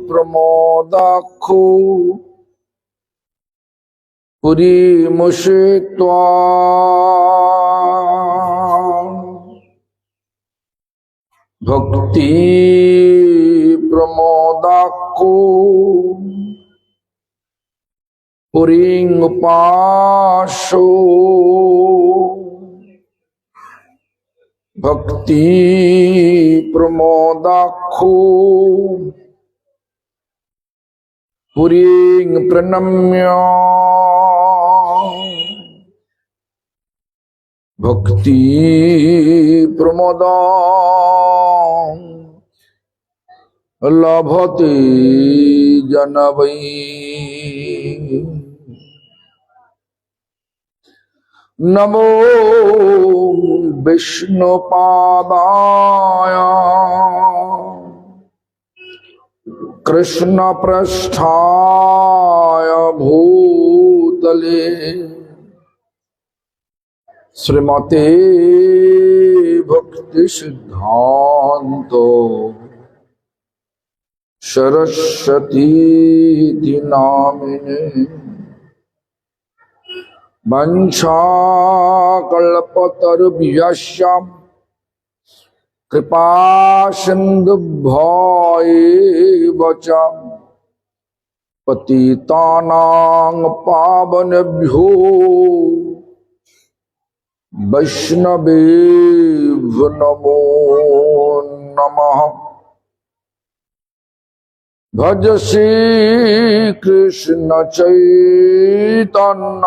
প্রমোদাক্ষু পুরীমুষিত্বা ভক্তি প্রমোদাক্ষু পুরীং উপাসো ভক্তি প্রমোদাক্ষু পুরীং প্রণম্য ভক্তি প্রমোদং লভতে জনবৈ। নমো বিষ্ণুপাদায় কৃষ্ণপৃষ্ঠায় ভূতলে শ্রীমতে ভক্তিসিদ্ধান্ত সরস্বতী নামিনে। वंशाकल्पतरुभ्यश्च कृपासिन्धुभ्यो एव च पतितानां पावनेभ्यो वैष्णवेभ्यो नमो नमः। भज श्री कृष्ण चैतन्य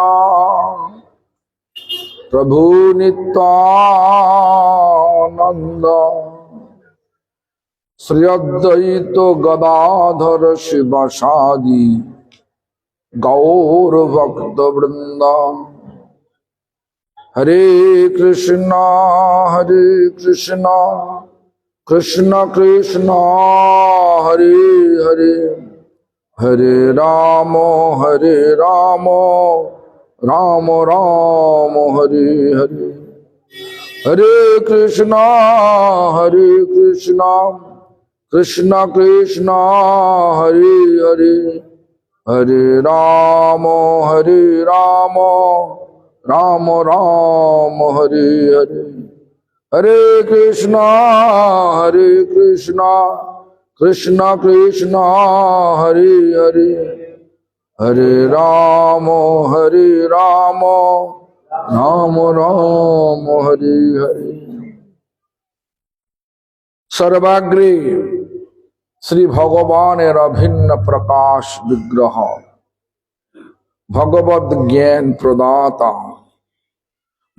प्रभु नित्यानंद श्री अद्वैत गदाधर शिवासादि गौर भक्त वृंद। हरे कृष्णा कृष्ण कृष्ण हरे हरे, हरे राम राम राम हरे हरे। हरे कृष्णा कृष्ण कृष्ण हरे हरे, हरे राम राम राम हरे हरे। हरे कृष्णा कृष्ण कृष्ण हरे हरे, हरे राम राम राम हरे हरे। सर्वाग्रे श्री भगवानेर अभिन्न प्रकाश विग्रह भगवद ज्ञान प्रदाता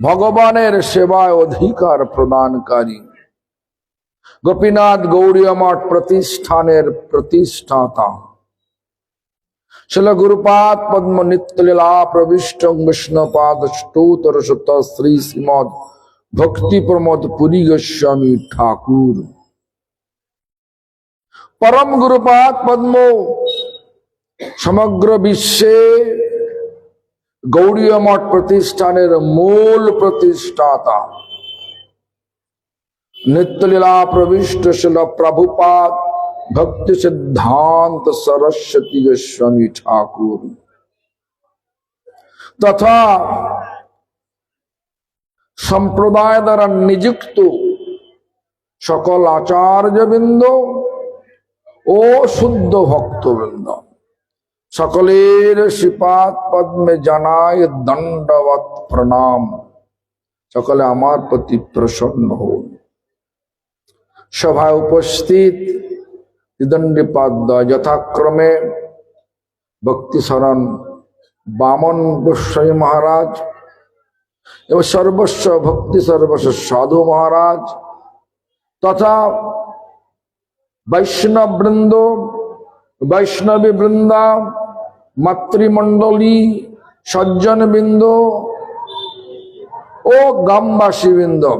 भगवानेर सेवाय अधिकार प्रदानकारी गोपीनाथ गौड़ीय मठ प्रतिष्ठानेर प्रतिष्ठाता शिल गुरुपाद पद्म नित्य लीला प्रविष्ट विष्णुपाद स्तोत्र सुत श्री श्रीमद भक्ति प्रमोद पुरी गोस्वामी ठाकुर परम गुरुपाद पद्मो समग्र विश्वे गौड़ीय मठ प्रतिष्ठानेर मूल प्रतिष्ठाता नित्य लीला प्रविष्ट शिल प्रभुपाद भक्ति सिद्धांत सरस्वती गोस्वामी ठाकुर तथा संप्रदाय द्वारा नियुक्त सकल आचार्य बिंद ओ शुद्ध भक्त वृंद सकलेर श्रीपाद पद्मे जानाय दंडवत प्रणाम। सकले आमार प्रति प्रसन्न हो। सभाय उपस्थित दंडीपाद यथाक्रमे भक्ति शरण बामन गोस्वामी महाराज एवं सर्वस्व भक्ति सर्वस्व साधु महाराज तथा वैष्णव वृंदो वैष्णवी वृंदा मातृमंडली सज्जन बिंदो ओ ग्रामवासी बिंदो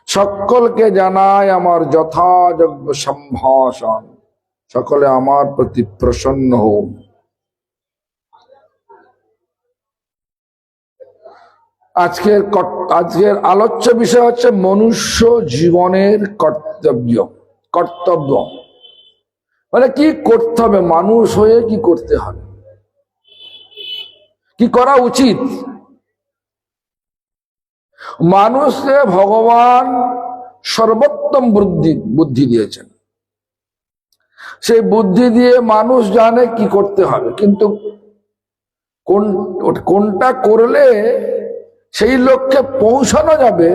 सकल के जानाय आमार यथायोग्य सम्भाषण। सकले आमार प्रति प्रसन्न हो। আজকের আলোচ্য বিষয় হচ্ছে মনুষ্য জীবনের কর্তব্য। কর্তব্য মানে কি করতে হবে, মানুষ হয়ে কি করতে হবে, কি করা উচিত। মানুষকে ভগবান সর্বোত্তম বুদ্ধি দিয়েছেন। সেই বুদ্ধি দিয়ে মানুষ জানে কি করতে হবে, কিন্তু কোনটা করলে সেই লক্ষ্যে পৌঁছানো যাবে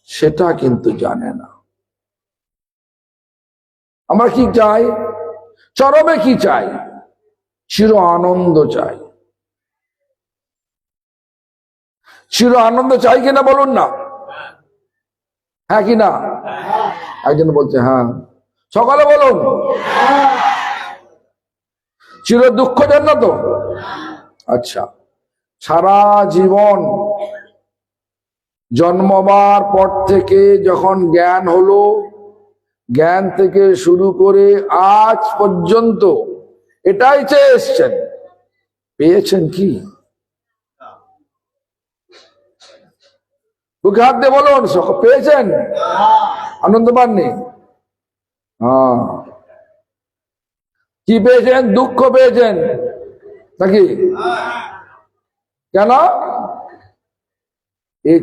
সেটা কিন্তু জানে না। আমরা কি চাই, চরমে কি চাই, চির আনন্দ চাই। চির আনন্দ চাই কিনা বলুন না, হ্যাঁ কিনা? একজন বলছে হ্যাঁ, সকালে বলুন। চির দুঃখ চান না তো? আচ্ছা, সারা জীবন জন্মবার পর থেকে যখন জ্ঞান হলো, জ্ঞান থেকে শুরু করে আজ পর্যন্ত এটাই চেয়ে এসছেন, পেয়েছেন কি? বুকে হাত দিয়ে বলুন, পেয়েছেন? আনন্দ পাননি? হ্যাঁ। কি পেয়েছেন? দুঃখ পেয়েছেন নাকি? কেন? এই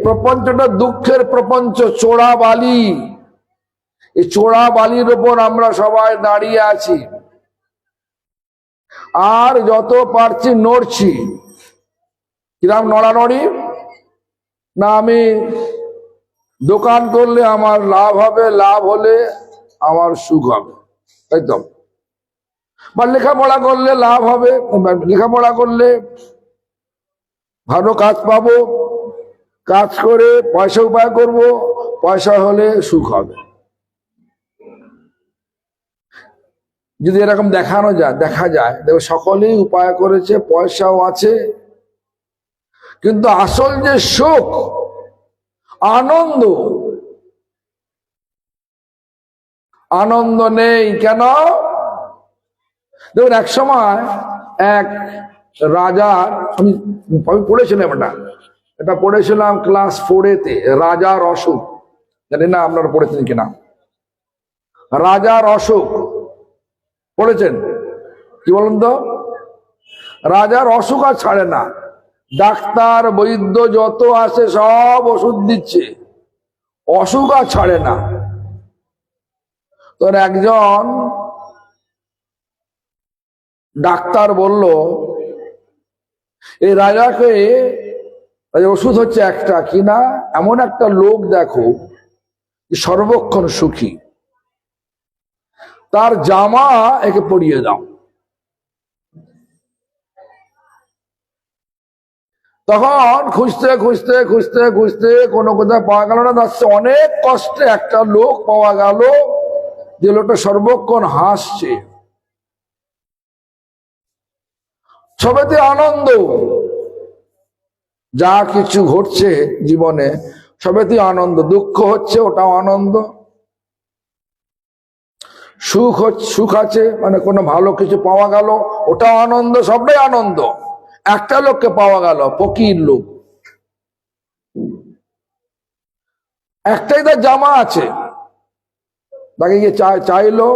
প্রপঞ্চটা দুঃখের প্রপঞ্চ, চোরা বালি। এই চোরা বালির উপর আমরা সবাই দাঁড়িয়ে আছি, আর যত পারছি নড়ছি। কিরাম নড়ানড়ি না, আমি দোকান করলে আমার লাভ হবে, লাভ হলে আমার সুখ হবে, তাই তো? বা লেখাপড়া করলে লাভ হবে, লেখাপড়া করলে ভালো কাজ পাবো, কাজ করে পয়সা উপায় করব, পয়সা হলে সুখ হবে। যদি এরকম দেখা যায় দেখো সকলেই উপায় করেছে, পয়সাও আছে, কিন্তু আসল যে সুখ, আনন্দ নেই। কেন? দেখুন, এক সময় এক রাজার, আমি পড়েছিলাম, এটা পড়েছিলাম ক্লাস 4-তে, রাজার অসুখ। জানি না আপনারা পড়েছেন কিনা। রাজার অসুখ পড়েছেন? কি বলুন তো? রাজার অসুখ আর ছাড়ে না, ডাক্তার বৈদ্য যত আছে সব ওষুধ দিচ্ছে, অসুখ আর ছাড়ে না। তোর একজন ডাক্তার বলল, এই রাজাকে ওষুধ হচ্ছে একটা, কিনা এমন একটা লোক দেখো সর্বক্ষণ সুখী, তার জামা একে পরিয়ে দাও। তখন খুঁজতে খুঁজতে খুঁজতে খুঁজতে কোনো কোথায় পাওয়া গেল না, অনেক কষ্টে একটা লোক পাওয়া গেল, যে লোকটা সর্বক্ষণ হাসছে, সবেতে আনন্দ। যা কিছু ঘটছে জীবনে সবেতে আনন্দ, দুঃখ হচ্ছে ওটাও আনন্দ, সুখ আছে মানে কোনো ভালো কিছু পাওয়া গেল ওটাও আনন্দ, সবটাই আনন্দ। একটা লোককে পাওয়া গেল, ফকির লোক, একটাই তার জামা আছে, তাকে গিয়ে চাইলো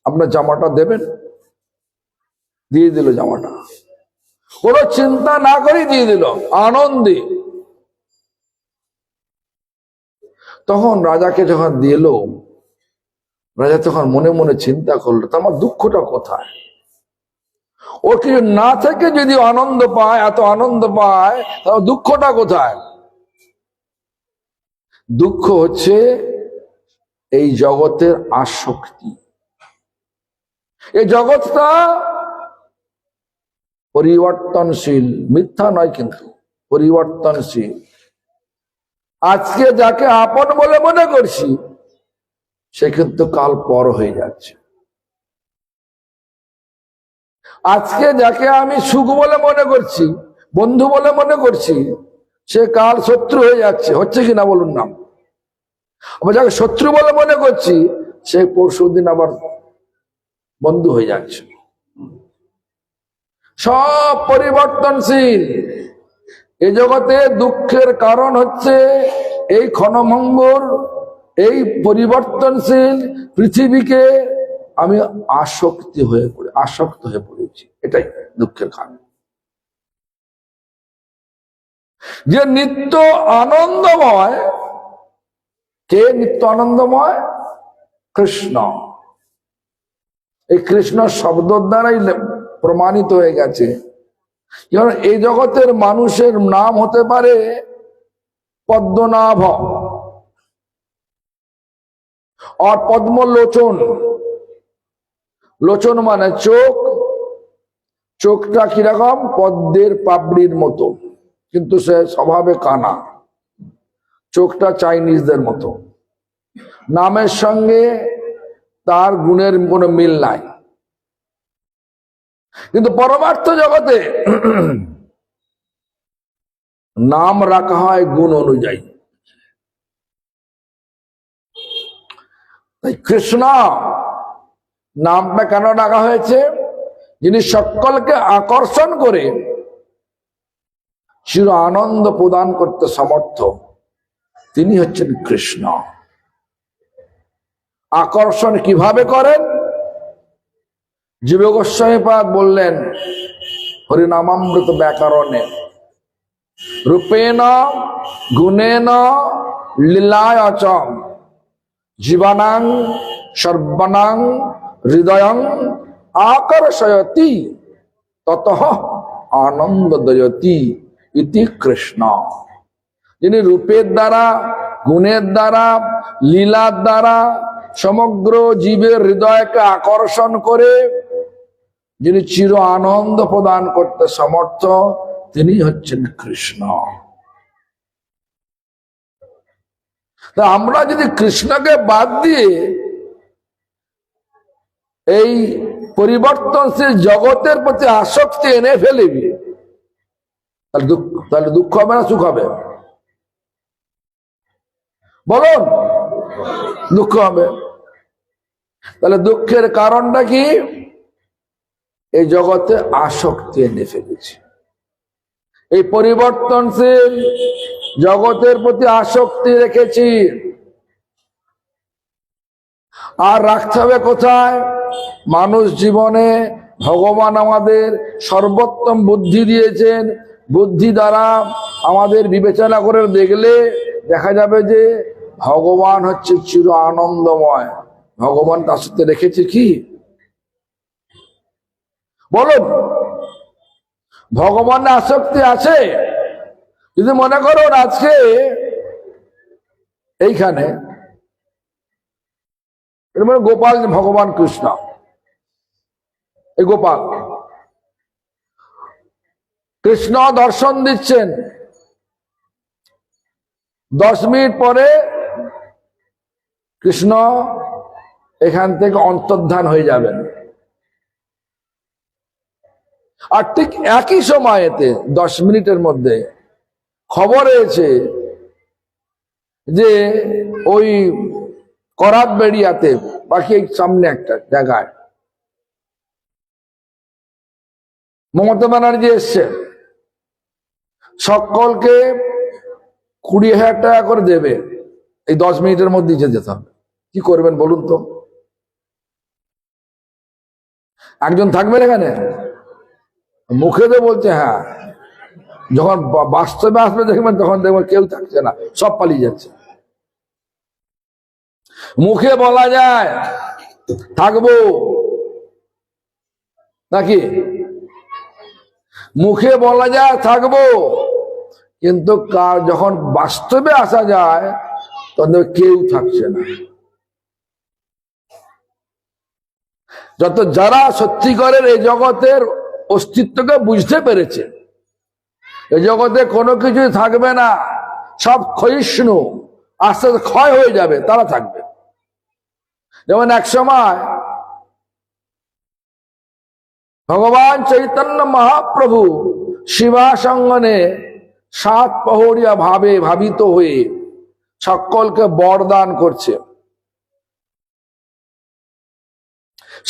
আপনার জামাটা দেবেন, দিয়ে দিল জামাটা, কোনো চিন্তা না করে দিয়ে দিল, আনন্দে। তখন রাজাকে যখন দিল, রাজা তখন মনে মনে চিন্তা করলো, আমার দুঃখটা কোথায়? ও কিছু না থেকে যদি আনন্দ পায়, এত আনন্দ পায়, তাহলে দুঃখটা কোথায়? দুঃখ হচ্ছে এই জগতের আসক্তি। এই জগৎটা পরিবর্তনশীল, মিথ্যা নয় কিন্তু পরিবর্তনশীল। আজকে যাকে আপন বলে মনে করছি, সে কিন্তু কাল পর হয়ে যাচ্ছে। আজকে যাকে আমি সুখ বলে মনে করছি, বন্ধু বলে মনে করছি, সে কাল শত্রু হয়ে যাচ্ছে, হচ্ছে কিনা বলুন না? আবার যাকে শত্রু বলে মনে করছি, সে পরশুদিন আবার বন্ধু হয়ে যাচ্ছে। সব পরিবর্তনশীল। এই জগতে দুঃখের কারণ হচ্ছে এই ক্ষণভঙ্গুর, এই পরিবর্তনশীল পৃথিবীকে আমি আসক্ত হয়ে পড়েছি। এটাই দুঃখের কারণ। যে নিত্য আনন্দময়, কে নিত্য আনন্দময়? কৃষ্ণ। এই কৃষ্ণ শব্দের দ্বারাই প্রমাণিত হয়ে গেছে। যেমন এই জগতের মানুষের নাম হতে পারে পদ্মনাভ আর পদ্মলোচন। লোচন মানে চোখ, চোখটা কিরকম? পদ্মের পাপড়ির মতো, কিন্তু সে স্বভাবে কানা। চোখটা চাইনিজদের মতো, নামের সঙ্গে তার গুণের কোনো মিল নাই। কিন্তু পরমার্থ জগতে নাম রাখা হয় গুণ অনুযায়ী। তাই কৃষ্ণ নামটা কেন রাখা হয়েছে? যিনি সকলকে আকর্ষণ করে চির আনন্দ প্রদান করতে সমর্থ, তিনি হচ্ছেন কৃষ্ণ। আকর্ষণ কিভাবে করেন? জীব গোস্বামীপাদ বললেন হরিনামামৃত ব্যাকরণে, রূপেণ গুণেন লীলায়চম জীবানাং সর্বানাং হৃদয়ং আকর্ষয়তি ততঃ আনন্দদয়তি ইতি কৃষ্ণ। যিনি রূপের দ্বারা, গুণের দ্বারা, লীলার দ্বারা সমগ্র জীবের হৃদয়কে আকর্ষণ করে যিনি চির আনন্দ প্রদান করতে সমর্থ, তিনি হচ্ছেন কৃষ্ণ। তা আমরা যদি কৃষ্ণকে বাদ দিয়ে এই পরিবর্তনশীল জগতের প্রতি আসক্তি এনে ফেলিবি, তাহলে দুঃখ হবে না সুখ হবে? বলুন, দুঃখ হবে। তাহলে দুঃখের কারণটা কি? এই জগতে আসক্তি এনে ফেলেছি। এই পরিবর্তনশীল জগতের প্রতি আসক্তি রেখেছি। আর রাখতে হবে কোথায়? মানুষ জীবনে ভগবান আমাদের সর্বোত্তম বুদ্ধি দিয়েছেন। বুদ্ধি দ্বারা আমাদের বিবেচনা করে দেখলে দেখা যাবে যে ভগবান হচ্ছে চির আনন্দময়। ভগবান তার সাথে রেখেছে কি? বলুন, ভগবানের আসক্তি আছে? যদি মনে করো আজকে এইখানে গোপাল, ভগবান কৃষ্ণ, এই গোপাল কৃষ্ণ দর্শন দিচ্ছেন, 10 মিনিট পরে কৃষ্ণ এখান থেকে অন্তর্ধান হয়ে যাবেন। আর ঠিক একই সময়েতে 10 মিনিটের মধ্যে খবর এসেছে যে ওই করাত বেড়িয়াতে, বাকি সামনে একটা জায়গায় মমতা ব্যানার্জি এসছে, সকলকে 20,000 টাকা করে দেবে, এই 10 মিনিটের মধ্যে যেতে হবে। কি করবেন বলুন তো? একজন থাকবেন এখানে? মুখে তো বলছে হ্যাঁ, যখন বাস্তবে আসবে দেখবেন তখন দেখবেন কেউ থাকছে না, সব পালিয়ে যাচ্ছে। মুখে বলা যায় থাকবো নাকি? মুখে বলা যায় থাকবো, কিন্তু যখন বাস্তবে আসা যায় তখন কেউ থাকছে না। যারা সত্যিকারের এই জগতের অস্তিত্বকে বুঝতে পেরেছে, এই জগতে কোনো কিছু থাকবে না, সব ক্ষয়িষ্ণু, আস্তে আস্তে ক্ষয় হয়ে যাবে, তারা থাকবে। যেমন এক সময় ভগবান চৈতন্য মহাপ্রভু শিবাসঙ্গনে 7 প্রহরিয়া ভাবে ভাবিত হয়ে সকলকে বরদান করছে।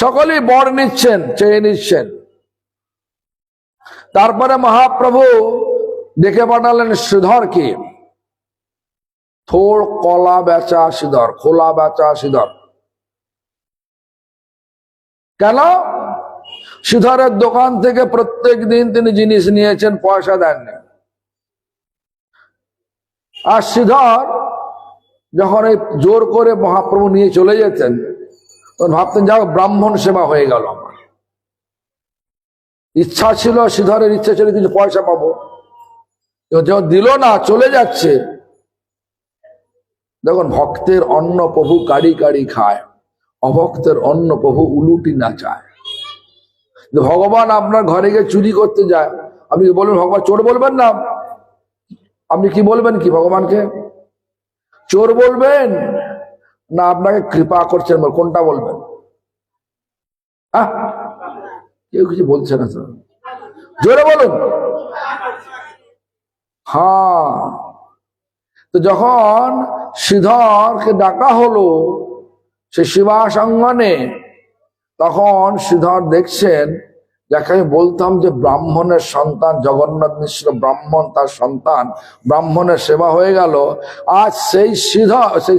সকলেই বর নিচ্ছেন, চেয়ে নিচ্ছেন। তারপরে মহাপ্রভু ডেকে পাঠালেন শ্রীধরকে। থোড় কলা বেচা শ্রীধর, খোলা বেচা শ্রীধর। কেন? শ্রীধরের দোকান থেকে প্রত্যেক দিন তিনি জিনিস নিয়েছেন, পয়সা দেননি। আর শ্রীধর যখন এই জোর করে মহাপ্রভু নিয়ে চলে যেতেন, তখন ভাবতেন যাও ব্রাহ্মণ সেবা হয়ে গেল আমার। ইচ্ছা ছিল, শ্রীধরের ইচ্ছা ছিল কিছু পয়সা পাবো, যখন দিল না, চলে যাচ্ছে। দেখুন, ভক্তের অন্ন প্রভু কাড়ি কাড়ি খায়, অভক্তের অন্ন প্রভু উলুটি না চায়। ভগবান আপনার ঘরে গিয়ে চুরি করতে যায়, আপনি বলবেন ভগবান চোর বলবেন না? আপনি কি বলবেন? কি ভগবানকে চোর বলবেন না আপনাকে কৃপা করছেন, কোনটা বলবেন? কেউ কিছু বলছে না স্যার, জোরে বলুন। হ্যাঁ, তো যখন শ্রীধরকে ডাকা হলো সে শিবাসঙ্গনে, তখন শ্রীধর দেখছেন, যাকে আমি বলতাম যে ব্রাহ্মণের সন্তান, জগন্নাথ মিশ্র ব্রাহ্মণ, তার সন্তান, ব্রাহ্মণের সেবা হয়ে গেল। আজ সেই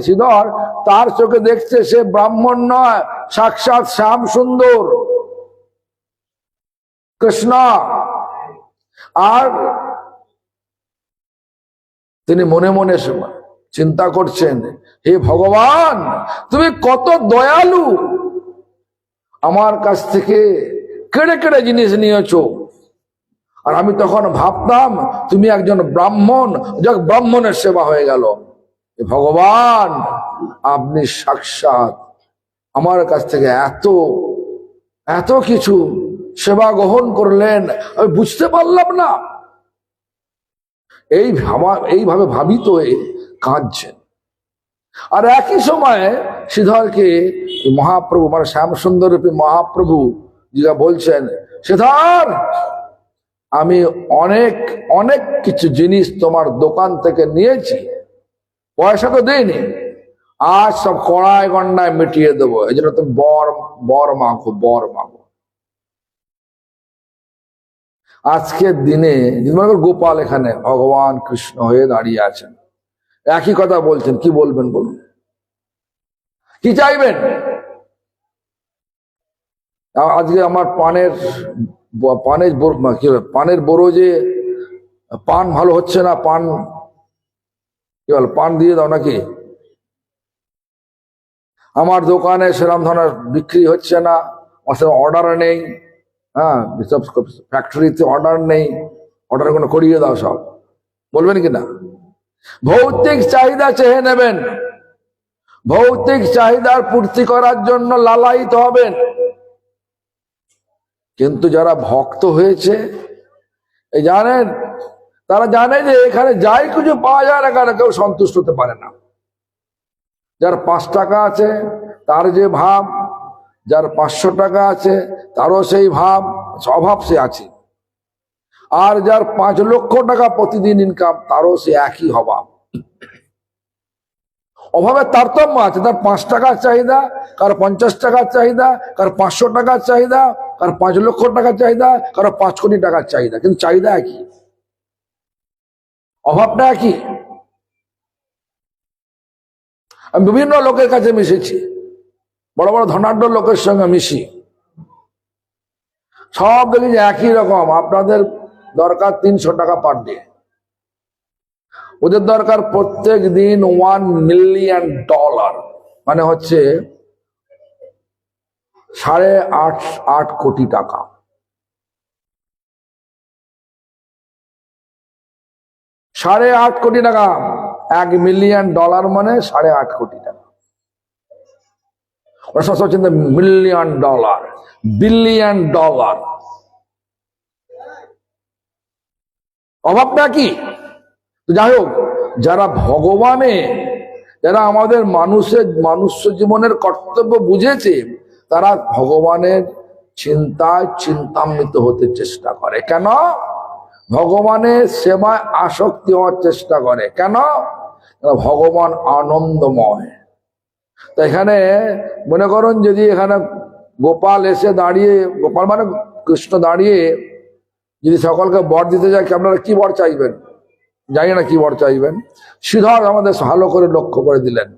শ্রীধর তার চোখে দেখছে সে ব্রাহ্মণ নয়, সাক্ষাৎ শ্যাম সুন্দর কৃষ্ণ। আর তিনি মনে মনে চিন্তা করছেন, হে ভগবান, তুমি কত দয়ালু, আমার কাছ থেকে কেড়ে কেড়ে জিনিস নিয়েছো। আর আমি তখন ভাবতাম তুমি একজন ব্রাহ্মণ, যাক ব্রাহ্মণের সেবা হয়ে গেল। ভগবান, আপনি সাক্ষাৎ আমার কাছ থেকে এত এত কিছু সেবা গ্রহণ করলেন, আমি বুঝতে পারলাম না। এইভাবে ভাবিত হয়ে কাঁদছেন। আর একই সময় শ্রীধরকে মহাপ্রভু, মানে শ্যামসুন্দর রূপী মহাপ্রভু যেটা বলছেন, শ্রীধর, আমি অনেক অনেক কিছু জিনিস তোমার দোকান থেকে নিয়েছি, পয়সা তো দেয়নি, আজ সব কড়ায় গন্ডায় মিটিয়ে দেবো। এই জন্য তুমি বর মাগো, বর মাগো। আজকের দিনে গোপাল এখানে ভগবান কৃষ্ণ হয়ে দাঁড়িয়ে আছেন, একই কথা বলছেন। কি বলবেন বলুন? কি চাইবেন? আজকে আমার পানের বড় যে পান ভালো হচ্ছে না, পান কি বল, পান দিয়ে দাও নাকি? আমার দোকানে সেরকম ধরনের বিক্রি হচ্ছে না, অর্ডার নেই। হ্যাঁ, সব ফ্যাক্টরিতে অর্ডার নেই, অর্ডার কোনো করিয়ে দাও সব, বলবেন কিনা? ভৌতিক চাহিদা চেয়ে নেবেন, ভৌতিক চাহিদার পূর্তি করার জন্য লালায়িত হবেন। কিন্তু যারা ভক্ত হয়েছে, এই জানেন, তারা জানে যে এখানে যাই কিছু পাওয়া যায় না কেন, কেউ সন্তুষ্ট হতে পারে না। যার 5 টাকা আছে তার যে ভাব, যার 500 টাকা আছে তারও সেই ভাব, অভাব সে আছে। আর যার 5 লক্ষ টাকা প্রতিদিন ইনকাম, তারও সে একই অভাব। অভাবের তারতম্য আছে, তার 5 টাকার চাহিদা, কার 50 টাকার চাহিদা, কার 500 টাকার চাহিদা, কার 5 লক্ষ টাকার চাহিদা, কারো 5 কোটি টাকার চাহিদা, কিন্তু চাহিদা একই, অভাবটা একই। আমি বিভিন্ন লোকের কাছে মিশেছি, বড় বড় ধনাঢ্য লোকের সঙ্গে মিশি, সব দেখি যে একই রকম। আপনাদের দরকার 300 টাকা পার ডে, ওদের দরকার প্রত্যেক দিন $1 মিলিয়ন, মানে হচ্ছে 8.5 কোটি টাকা। 8.5 কোটি টাকা, $1 মিলিয়ন মানে 8.5 কোটি টাকা। ওরা সব চিন্তা $মিলিয়ন, $বিলিয়ন। অভাবটা কি? যাই হোক, যারা ভগবানে, যারা আমাদের মানুষ্য জীবনের কর্তব্য বুঝেছে, তারা ভগবানের চিন্তায় চিন্তান্বিত হতে চেষ্টা করে। কেন? ভগবানের সেবায় আসক্তি হওয়ার চেষ্টা করে। কেন? ভগবান আনন্দময়। তো এখানে মনে করুন, যদি এখানে গোপাল এসে দাঁড়িয়ে, গোপাল মানে কৃষ্ণ দাঁড়িয়ে যদি সকলকে বর দিতে যায়, আপনারা কি বর চাইবেন? জানি না কি বর চাইবেন। শ্রীধর আমাদের ভালো করে লক্ষ্য করে দিলেন।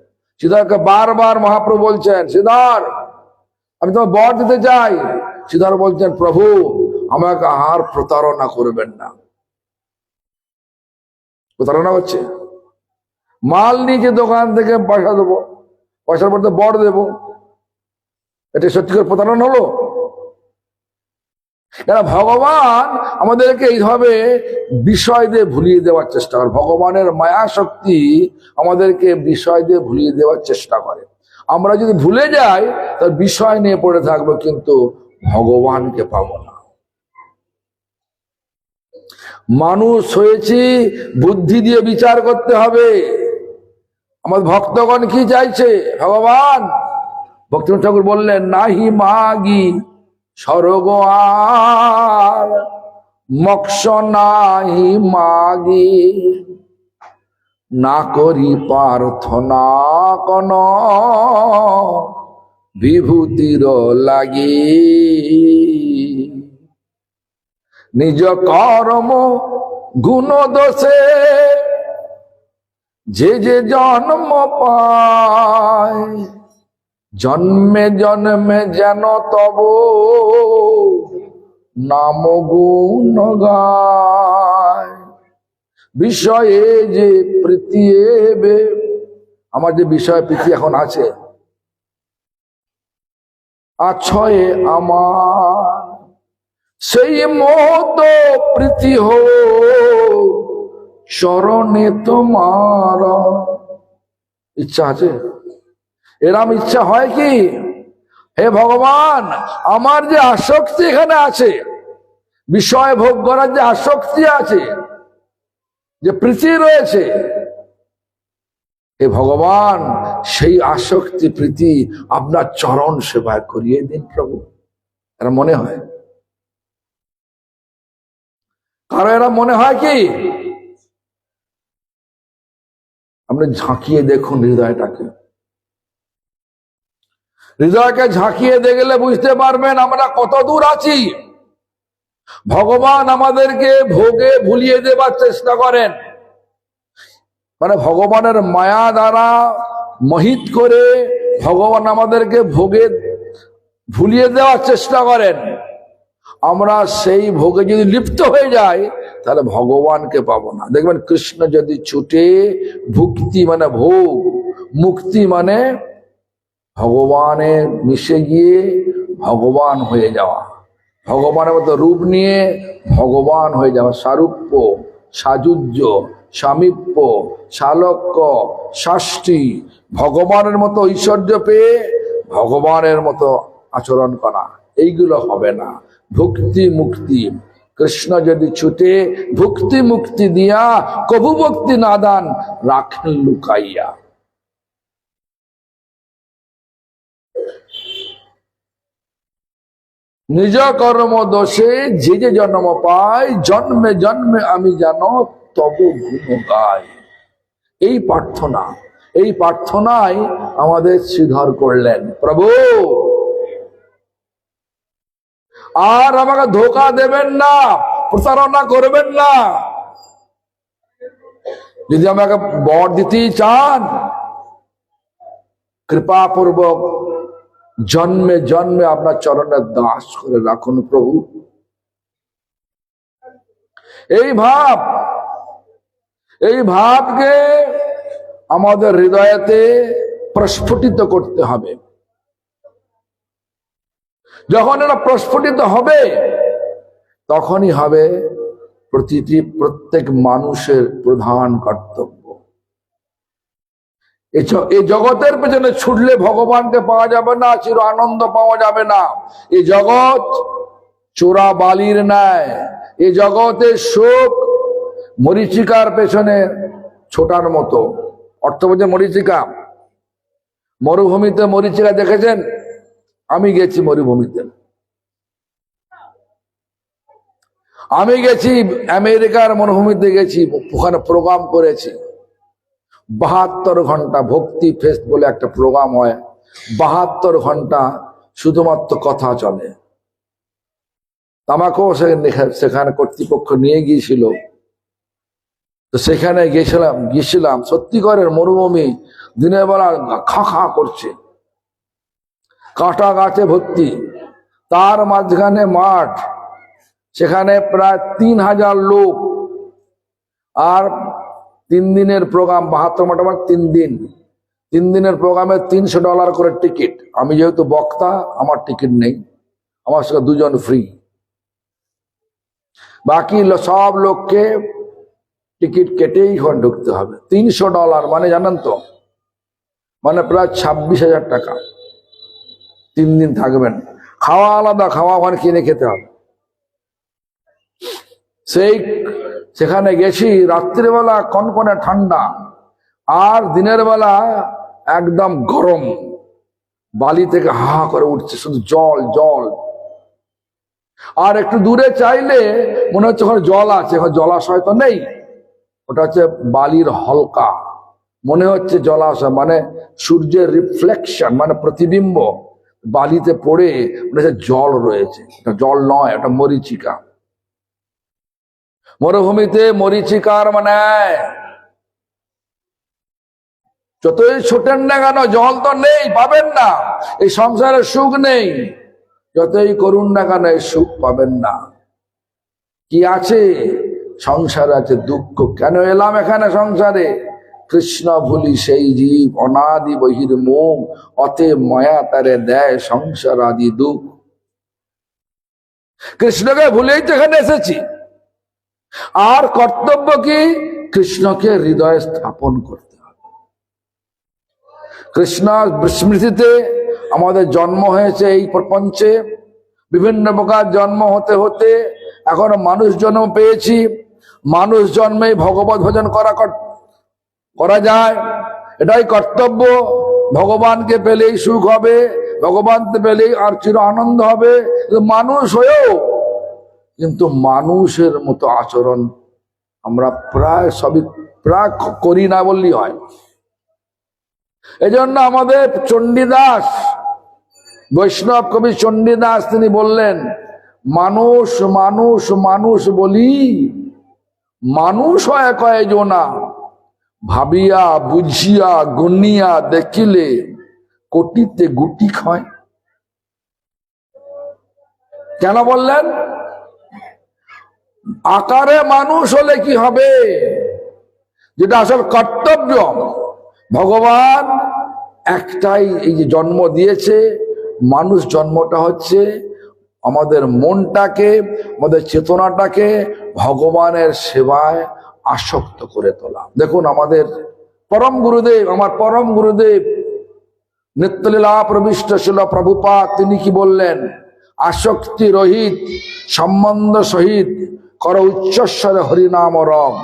শ্রীধরকে বারবার মহাপ্রভু বলছেন, শ্রীধর আমি তোমার বর দিতে চাই। শ্রীধর বলছেন, প্রভু আমাকে আর প্রতারণা করবেন না। প্রতারণা হচ্ছে, মাল নিয়েছে দোকান থেকে, পয়সা দেবো, পয়সার পর বর দেবো, এটা সত্যিকার প্রতারণা হলো? কেন ভগবান আমাদেরকে এইভাবে বিষয় দিয়ে ভুলিয়ে দেওয়ার চেষ্টা করে। ভগবানের মায়া শক্তি আমাদেরকে বিষয় দিয়ে ভুলিয়ে দেওয়ার চেষ্টা করে। আমরা যদি ভুলে যাই তার বিষয় নিয়ে পড়ে থাকবো, কিন্তু ভগবানকে পাবো না। মানুষ হয়েছি, বুদ্ধি দিয়ে বিচার করতে হবে। আমাদের ভক্তগণ কি চাইছে? ভগবান ভক্তিনাথ ঠাকুর বললেন, নাহি মাগি স্বর্গ আর মোক্ষ নাহি মাগি, না করি প্রার্থনা কোন বিভূতির লাগি। নিজ কর্ম গুণ দোষে যে যে জন্ম পায়, জন্মে জন্মে যেন তব নাম গুণ গায়। বিষয়ে যে প্রীতি এবে, আমার যে বিষয় প্রীতি এখন আছে, আছয়ে আমার সেই মত প্রীতি হো চরণে তোমার। ইচ্ছা আছে? এরম ইচ্ছা হয় কি? হে ভগবান, আমার যে আসক্তি এখানে আছে, বিষয় ভোগ করার যে আসক্তি আছে, যে প্রীতি রয়েছে, হে ভগবান সেই আসক্তি প্রীতি আপনার চরণ সেবায় করিয়ে দিন প্রভু। এরা মনে হয়, কারো এরা মনে হয় কি? আপনি ঝাঁকিয়ে দেখুন হৃদয়টাকে, হৃদয়কে ঝাঁকিয়ে দেখলে বুঝতে পারবেন আমরা কত দূর আছি। ভগবান আমাদেরকে ভোগে ভুলিয়ে দেবার চেষ্টা করেন, মানে ভগবানের মায়া দ্বারা মোহিত করে ভগবান আমাদেরকে ভোগে ভুলিয়ে দেওয়ার চেষ্টা করেন। আমরা সেই ভোগে যদি লিপ্ত হয়ে যাই তাহলে ভগবানকে পাবো না। দেখবেন কৃষ্ণ যদি ছুটে, ভুক্তি মানে ভোগ, মুক্তি মানে ভগবানে মিশে গিয়ে ভগবান হয়ে যাওয়া, ভগবানের মতো রূপ নিয়ে ভগবান হয়ে যাওয়া, সারূপ্য, সাযুজ্য, সামীপ্য, শালক্য, ষষ্ঠী, ভগবানের মতো ঐশ্বর্য পেয়ে ভগবানের মতো আচরণ করা, এইগুলো হবে না। ভক্তি মুক্তি, কৃষ্ণ যদি ছুটে ভক্তি মুক্তি দিয়া, কভু ভক্তি না দান রাখেন লুকাইয়া। নিজ কর্ম দোষে যে যে জন্ম পায়, জন্মে জন্মে আমি জানো তব গুণ গাই। এই প্রার্থনা, এই প্রার্থনাই আমাদের শ্রীধর করলেন, প্রভু আর আমাকে ধোকা দেবেন না, প্রতারণা করবেন না। যদি আমাকে বর দিতেই চান, কৃপাপূর্বক জন্মে জন্মে আপনার চরণের দাস করে রাখুন প্রভু। এই ভাবকে আমাদের হৃদয়েতে প্রস্ফুটিত করতে হবে। যখন এটা প্রস্ফুটিত হবে, তখনই হবে প্রত্যেক মানুষের প্রধান কর্তব্য। এই জগতের পেছনে ছুটলে ভগবানকে পাওয়া যাবে না, চির আনন্দ পাওয়া যাবে না। এই জগৎ চোরা বালির ন্যায়, এই জগতের সুখ মরীচিকার পেছনে ছোটার মতো। অর্থ বলছে মরীচিকা, মরুভূমিতে মরীচিকা দেখেছেন? আমি গেছি মরুভূমিতে, আমি গেছি আমেরিকার মরুভূমিতে গেছি, ওখানে প্রোগ্রাম করেছি। 72 ঘন্টা ভক্তি ফেস্ট বলে একটা প্রোগ্রাম হয়, 72 ঘন্টা শুধুমাত্র কথা চলে। আমাকেও সেখানে কর্তৃপক্ষ নিয়ে গিয়েছিল। তো সেখানে গিয়েছিলাম সত্যিকারের মরুভূমি, দিনের বেলা খা খা করছে, কাঁটা গাছে ভর্তি, তার মাঝখানে মাঠ, সেখানে প্রায় 3000 লোক, আর 3 দিনের প্রোগ্রাম, 72 মোটামুটি 3 দিনের প্রোগ্রামে $300 করে টিকিট। আমি যেহেতু বক্তা, আমার টিকিট নেই, আমার সঙ্গে 2 জন ফ্রি, বাকি সব লোককে টিকিট কেটেই ঢুকতে হবে। $300 মানে জানেন তো, মানে প্রায় 26,000 টাকা। 3 দিন থাকবেন, খাওয়া আলাদা, খাওয়া ওখানে কিনে খেতে হবে। সেখানে গেছি, রাত্রিবেলা কনকনে ঠান্ডা, আর দিনের বেলা একদম গরম, বালি থেকে হা করে উঠছে শুধু জল জল। আর একটু দূরে চাইলে মনে হচ্ছে ওখানে জল আছে, ওখানে জলাশয় তো নেই, ওটা হচ্ছে বালির হলকা, মনে হচ্ছে জলাশয়, মানে সূর্যের রিফ্লেকশন, মানে প্রতিবিম্ব বালিতে পড়ে মনে হচ্ছে জল রয়েছে। এটা জল নয়, এটা মরিচিকা। মরুভূমিতে মরিচিকার মানে যতই ছোটেন না কেন, জল তো নেই, পাবেন না। এই সংসারে সুখ নেই, যতই করুন না কেন এই সুখ পাবেন না। কি আছে সংসারে? আছে দুঃখ। কেন এলাম এখানে সংসারে? কৃষ্ণ ভুলি সেই জীব, অনাদি বহির্মুখ, অতে মায়া তারে দেয় সংসার আদি দুঃখ। কৃষ্ণকে ভুলেই তো এখানে এসেছি। আর কর্তব্য কি? কৃষ্ণকে হৃদয়ে স্থাপন করতে হবে। কৃষ্ণ স্মৃতিতে আমাদের জন্ম হয়েছে এই প্রপঞ্চে, বিভিন্ন প্রকার জন্ম হতে হতে এখন মানুষ জন্ম পেয়েছি। মানুষ জন্মেই ভগবত ভজন করা যায়, এটাই কর্তব্য। ভগবানকে পেলেই সুখ হবে, ভগবানকে পেলেই আর চির আনন্দ হবে। মানুষ হয়েও কিন্তু মানুষের মতো আচরণ আমরা প্রায় করি না বললেই হয়। এজন্য আমাদের চণ্ডীদাস, বৈষ্ণব কবি চণ্ডীদাস, তিনি বললেন, মানুষ মানুষ মানুষ বলি, মানুষ হয় কয়জনা, ভাবিয়া বুঝিয়া গুনিয়া দেখিলে কোটিতে গুটি খায়। কেন বললেন? আকারে মানুষ হলে কি হবে, যেটা আসল কর্তব্য। ভগবান একটাই এই যে জন্ম দিয়েছে, মানুষ জন্মটা হচ্ছে আমাদের মনটাকে, আমাদের চেতনাটাকে ভগবানের সেবায় আসক্ত করে তোলা। দেখুন আমাদের পরম গুরুদেব, আমার পরম গুরুদেব নিত্যলীলা প্রবিষ্ট ছিল প্রভুপাদ, তিনি কি বললেন? আসক্তি রহিত সম্বন্ধ সহিত কর উচ্চস্বরে হরিনাম রম,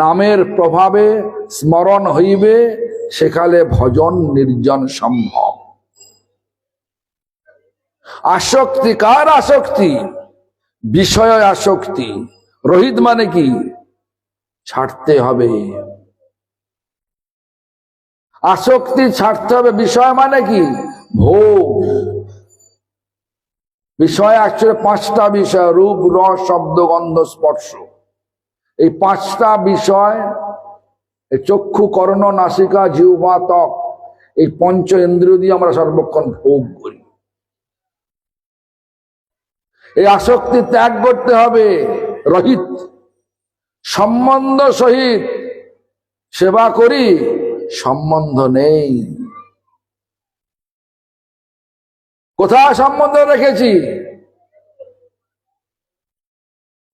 নামের প্রভাবে স্মরণ হইবে সেকালে ভজন নির্জন সম্ভব। আসক্তি কার আসক্তি? বিষয় আসক্তি। রহিত মানে কি? ছাড়তে হবে, আসক্তি ছাড়তে হবে। বিষয় মানে কি? ভোগ। বিষয় অ্যাকচুয়ালি 5টা বিষয়, রূপ রস শব্দ গন্ধ স্পর্শ। এই 5টা বিষয়, এই চক্ষু কর্ণ নাসিকা জিহ্বা ত্বক, এই পঞ্চ ইন্দ্রিয় দিয়ে আমরা সর্বক্ষণ ভোগ করি। এই আসক্তি ত্যাগ করতে হবে। রহিত সম্বন্ধ সহিত সেবা করি, সম্বন্ধ নেই। কোথায় সম্বন্ধ রেখেছি?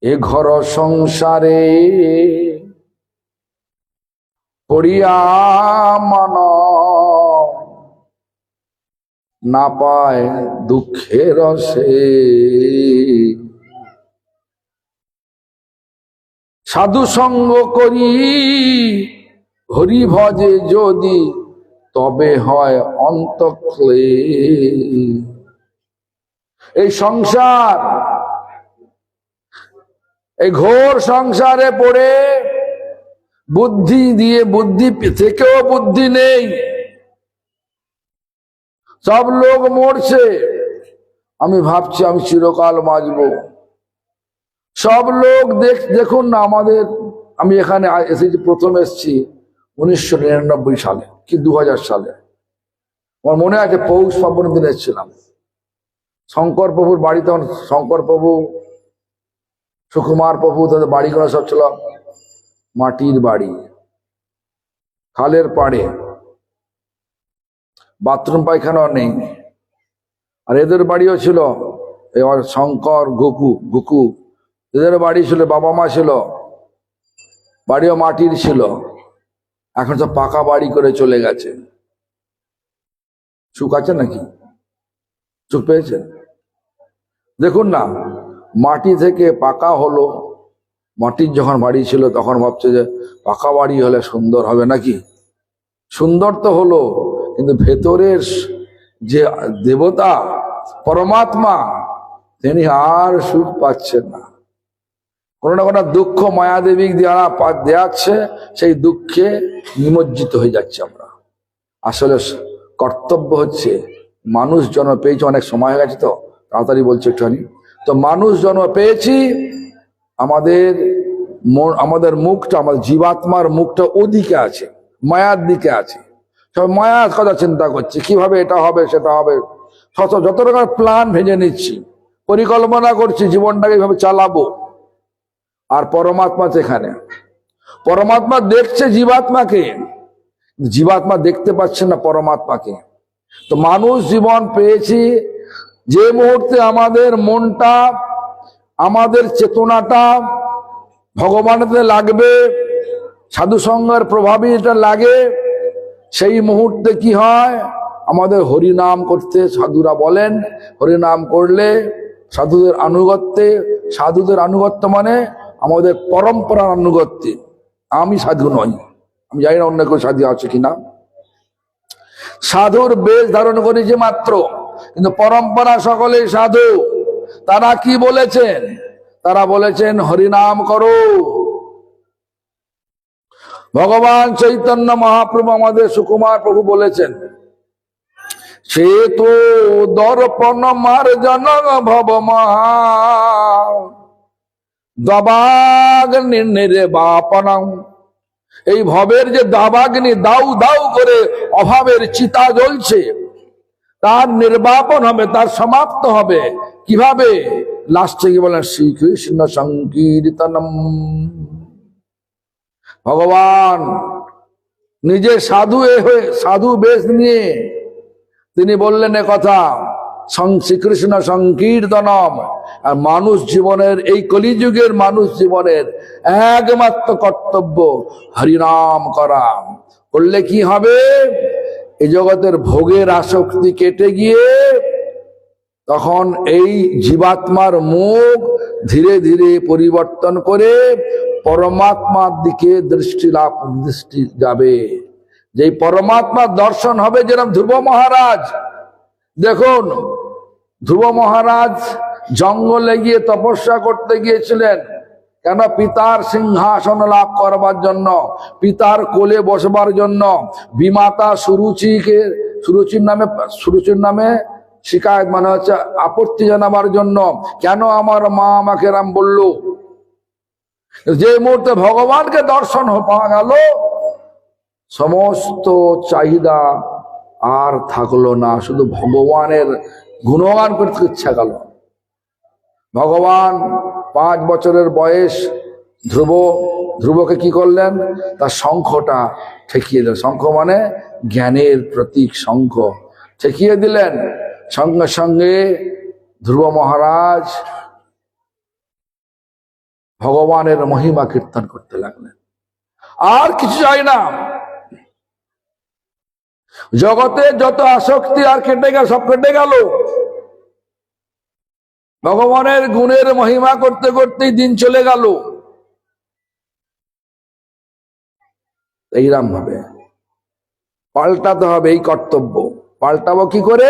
এ ঘর সংসারে পড়িয়া মন না পায় দুঃখের রসে, সাধু সঙ্গ করি হরি ভজে যদি, তবে হয় অন্তঃক্লেশ। এই সংসার, এই ঘোর সংসারে পড়ে বুদ্ধি দিয়ে, বুদ্ধি থেকেও বুদ্ধি নেই। সব লোক মরছে, আমি ভাবছি আমি চিরকাল বাঁচবো। সব লোক দেখুন না আমাদের, আমি এখানে এসেছি, প্রথম এসেছি 1999 সালে কি 2000 সালে। আমার মনে আছে পৌষ পার্বণ দিন এসেছিলাম। শঙ্কর প্রভুর বাড়ি, তখন শঙ্কর প্রভু, সুকুমার প্রভু, তাদের বাড়িগুলো সব ছিল মাটির বাড়ি, খালের পাড়ে, বাথরুম পায়খানাও নেই। আর এদের বাড়িও ছিল, এবার শঙ্কর গুকু এদের বাড়ি ছিল, বাবা মা ছিল, বাড়িও মাটির ছিল। এখন সব পাকা বাড়ি করে চলে গেছে। সুখ আছে নাকি? সুখ পেয়েছে? দেখুন না, মাটি থেকে পাকা হলো। মাটির যখন বাড়ি ছিল তখন ভাবছে যে পাকা বাড়ি হলে সুন্দর হবে নাকি? সুন্দর তো হলো, কিন্তু ভেতরের যে দেবতা পরমাত্মা, তিনি আর সুখ পাচ্ছেন না। কোনো না কোনো দুঃখ মায়াদেবী দেওয়াচ্ছে, সেই দুঃখে নিমজ্জিত হয়ে যাচ্ছে আমরা। আসলে কর্তব্য হচ্ছে, মানুষ জন্ম পেয়েছি, অনেক সময় হয়ে গেছে তো তাড়াতাড়ি বলছি একটুখানি। তো মানুষ জন্ম পেয়েছি, আমাদের মুখটা, আমাদের জীবাত্মার মুখটা ওদিকে আছে, মায়ার দিকে আছে। সব মায়ার কথা চিন্তা করছি, কিভাবে এটা হবে সেটা হবে, যত রকম প্ল্যান ভেঙে নিচ্ছি, পরিকল্পনা করছি জীবনটাকে এইভাবে চালাবো। আর পরমাত্মা সেখানে, পরমাত্মা দেখছে জীবাত্মাকে, জীবাত্মা দেখতে পাচ্ছে না পরমাত্মাকে। তো মানুষ জীবন পেয়েছি, যে মুহূর্তে আমাদের মনটা, আমাদের চেতনাটা ভগবানের লাগবে, সাধু সঙ্গের প্রভাবে এটা লাগে, সেই মুহূর্তে কি হয়, আমাদের হরিনাম করতে, সাধুরা বলেন হরিনাম করলে সাধুদের আনুগত্যে, সাধুদের আনুগত্য মানে আমাদের পরম্পরার আনুগত্যে। আমি সাধু নই, আমি জানি না অন্য কেউ সাধু আছে কিনা, সাধুর বেশ ধারণ করেছে মাত্র, কিন্তু পরম্পরা সকলেই সাধু। তারা কি বলেছেন? তারা বলেছেন হরিনাম করো। ভগবান চৈতন্য মহাপ্রভু, আমাদের সুকুমার প্রভু বলেছেন, সে তো দর্পণ মার্জন ভব মহা দাবাগ্নি নির্বাপনম। এই ভবের যে দাবাগ্নি দাউ দাউ করে অভাবের চিতা জ্বলছে, তার নির্বাপন হবে, তার সমাপ্ত হবে কিভাবে? লাস্টে কি বলেন? শ্রীকৃষ্ণ সংকীর্তনম। ভগবান নিজে সাধু বেশ নিয়ে তিনি বললেন কথা, শ্রীকৃষ্ণ সংকীর্তনম। আর মানুষ জীবনের, এই কলিযুগের মানুষ জীবনের একমাত্র কর্তব্য হরিনাম করা। করলে কি হবে? এই জগতের ভোগের আসক্তি কেটে গিয়ে তখন এই জীবাত্মার মুখ ধীরে ধীরে পরিবর্তন করে পরমাত্মার দিকে দৃষ্টি যাবে। যে পরমাত্মার দর্শন হবে, যেরকম ধ্রুব মহারাজ, দেখুন ধ্রুব মহারাজ জঙ্গলে গিয়ে তপস্যা করতে গিয়েছিলেন। কেন? পিতার সিংহাসন লাভ করবার জন্য, পিতার কোলে বসবার জন্য। বিমাতা সুরুচির নামে শিকায়ত, মানে হচ্ছে আপত্তি জানাবার জন্য, কেন আমার মা আমাকে রাম বলল। যে মুহূর্তে ভগবানকে দর্শন পাওয়া গেল, সমস্ত চাহিদা আর থাকলো না, শুধু ভগবানের গুণগান করতে ইচ্ছা গেল। ভগবান 5 বছরের বয়স ধ্রুবকে কি করলেন? তার শঙ্খটা ঠেকিয়ে দিলেন। শঙ্খ মানে জ্ঞানের প্রতীক, শঙ্খ ঠেকিয়ে দিলেন। সঙ্গে সঙ্গে ধ্রুব মহারাজ ভগবানের মহিমা কীর্তন করতে লাগলেন। আর কিছু চাই না, জগতে যত আসক্তি আর কেটে গেল, সব কেটে গেল। ভগবানের গুণের মহিমা করতে করতেই দিন চলে গেল। এইরকম ভাবে পাল্টাতে হবে এই কর্তব্য। পাল্টাবো কি করে?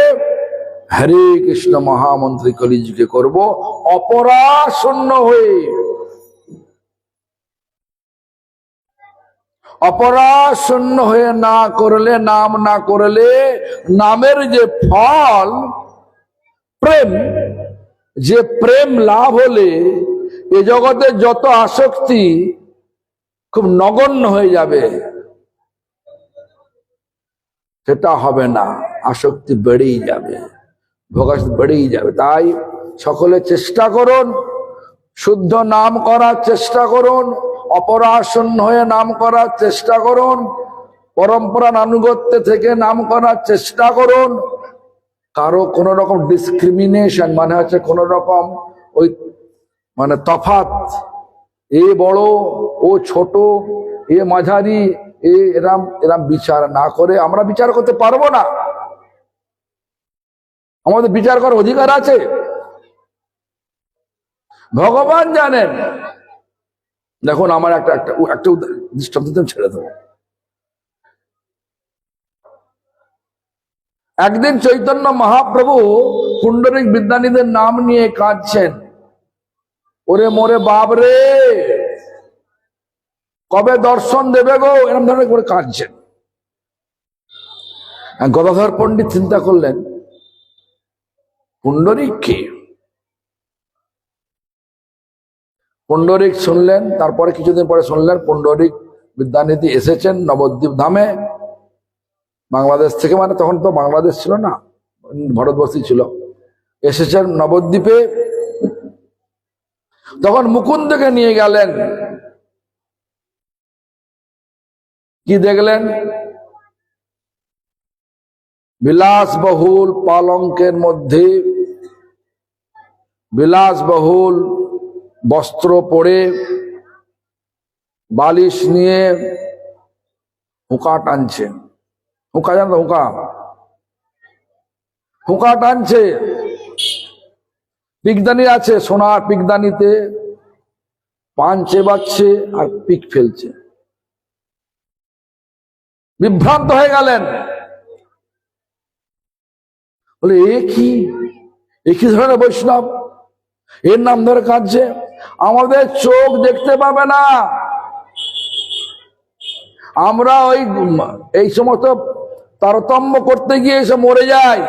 হরে কৃষ্ণ মহামন্ত্রী কলিযুগে করব অপরাশূন্য হয়ে। অপরাশূন্য হয়ে না করলে, নাম না করলে নামের যে ফল প্রেম, যে প্রেম লাভ হলে এ জগতে যত আসক্তি খুব নগণ্য হয়ে যাবে, সেটা হবে না, আসক্তি বেড়েই যাবে, ভোগাসক্তি বেড়েই যাবে। তাই সকলে চেষ্টা করুন, শুদ্ধ নাম করার চেষ্টা করুন, অপরাশূন্য হয়ে নাম করার চেষ্টা করুন, পরম্পরা আনুগত্যে থেকে নাম করার চেষ্টা করুন। কারো কোন রকম ডিসক্রিমিনেশন মানে হচ্ছে কোন রকম ওই মানে তফাৎ, এ বড় ও ছোট, এ মাঝারি, এরাম এরাম বিচার না করে আমরা বিচার করতে পারবো না। আমাদের বিচার করার অধিকার আছে, ভগবান জানেন। দেখুন আমার একটা দৃষ্টান্ত ছেড়ে দেবো। একদিন চৈতন্য মহাপ্রভু পুণ্ডরিক বিদ্যানীদের নাম নিয়ে কাঁদছেন, ওরে মোরে বাবরে কবে দর্শন দেবে গো, এরকম ধরনের করে কাঁদছেন। গদাধর পণ্ডিত চিন্তা করলেন পুণ্ডরিক কে? পুণ্ডরিক শুনলেন, তারপরে কিছুদিন পরে শুনলেন পুণ্ডরিক বিদ্যানিধি এসেছেন নবদ্বীপ ধামে, বাংলাদেশ থেকে, মানে তখন তো বাংলাদেশ ছিল না, ভারতবর্ষই ছিল, এসেছেন নবদ্বীপে। তখন মুকুন্দকে নিয়ে গেলেন, কি দেখলেন? বিলাসবহুল পালঙ্কের মধ্যে বিলাসবহুল বস্ত্র পরে বালিশ নিয়ে হুঁকা টানছে। হুঁকা জানো? হুঁকা টানছে। পিকদানি আছে, সোনার পিকদানিতে পান চেবাচ্ছে আর পিক ফেলছে। বিভ্রান্ত হয়ে গেলেন, বলে এ কি ধরনের বৈষ্ণব, এর নাম ধরে কাঁদছে। আমাদের চোখ দেখতে পাবে না, আমরা এই সমস্ত তারতম্য করতে গিয়ে এসে মরে যাই,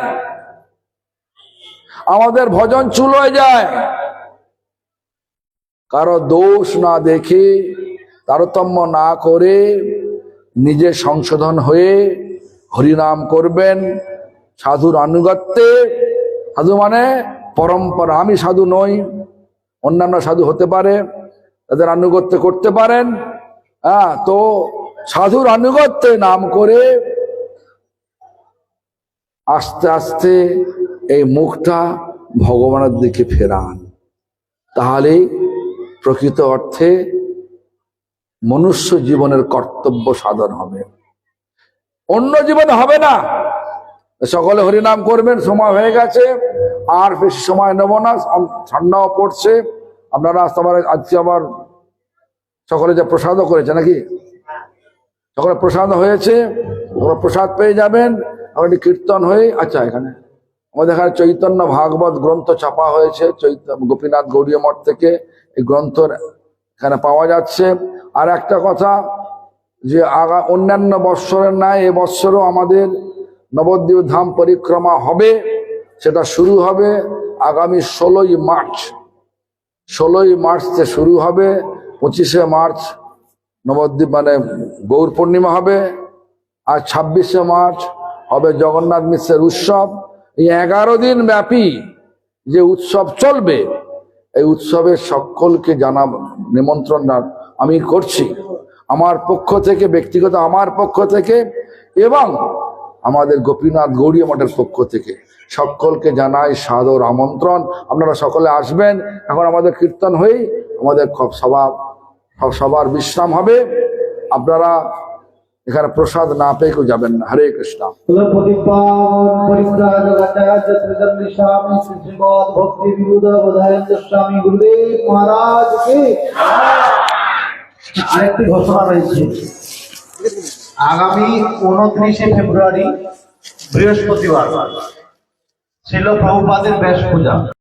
আমাদের ভজন চুল হয়ে যায়। কারো দোষ না দেখে, তারতম্য না করে নিজে সংশোধন হয়ে হরিনাম করবেন সাধুর আনুগত্যে। সাধু মানে পরম্পরা, আমি সাধু নই, অন্যান্য সাধু হতে পারে, তাদের আনুগত্য করতে পারেন। তো সাধুর আনুগত্যে নাম করে আস্তে আস্তে এই মুখটা ভগবানের দিকে ফেরান, তাহলে প্রকৃত অর্থে মনুষ্য জীবনের কর্তব্য সাধন হবে, অন্য জীবনে হবে না। সকলে হরিনাম করবেন, সময় হয়ে গেছে, আর বেশি সময় নেব না, ঠান্ডাও পড়ছে। আপনারা আজকে আবার সকলে যে প্রসাদও করেছে নাকি, সকলে প্রসাদ হয়েছে, প্রসাদ পেয়ে যাবেন। আমাদের কীর্তন হয়ে, আচ্ছা এখানে আমাদের এখানে চৈতন্য ভাগবত গ্রন্থ ছাপা হয়েছে গোপীনাথ গৌড়ীয় মঠ থেকে, এই গ্রন্থ এখানে পাওয়া যাচ্ছে। আর একটা কথা, যে অন্যান্য বৎসরের ন্যায় এ বৎসরও আমাদের নবদ্বীপ ধাম পরিক্রমা হবে। সেটা শুরু হবে আগামী 16ই মার্চ। 16ই মার্চে শুরু হবে, 25শে মার্চ নবদ্বীপ মানে গৌর পূর্ণিমা হবে, আর 26শে মার্চ হবে জগন্নাথ মিশ্রের উৎসব। এই 11 দিন ব্যাপী যে উৎসব চলবে, এই উৎসবের সকলকে নিমন্ত্রণ আমি করছি আমার পক্ষ থেকে, ব্যক্তিগত আমার পক্ষ থেকে এবং আমাদের গোপীনাথ গৌড়ীয় মঠের পক্ষ থেকে সকলকে জানাই সাদর আমন্ত্রণ। আপনারা সকলে আসবেন। এখন আমাদের কীর্তন হয়ে আমাদের সবার বিশ্রাম হবে। আপনারা এখানে প্রসাদ না পেয়ে কেউ যাবেন না। হরে কৃষ্ণ। আরেকটি ঘোষণা রয়েছে, আগামী 29শে ফেব্রুয়ারি বৃহস্পতিবার ছিল প্রভুপাদের ব্যাস পূজা।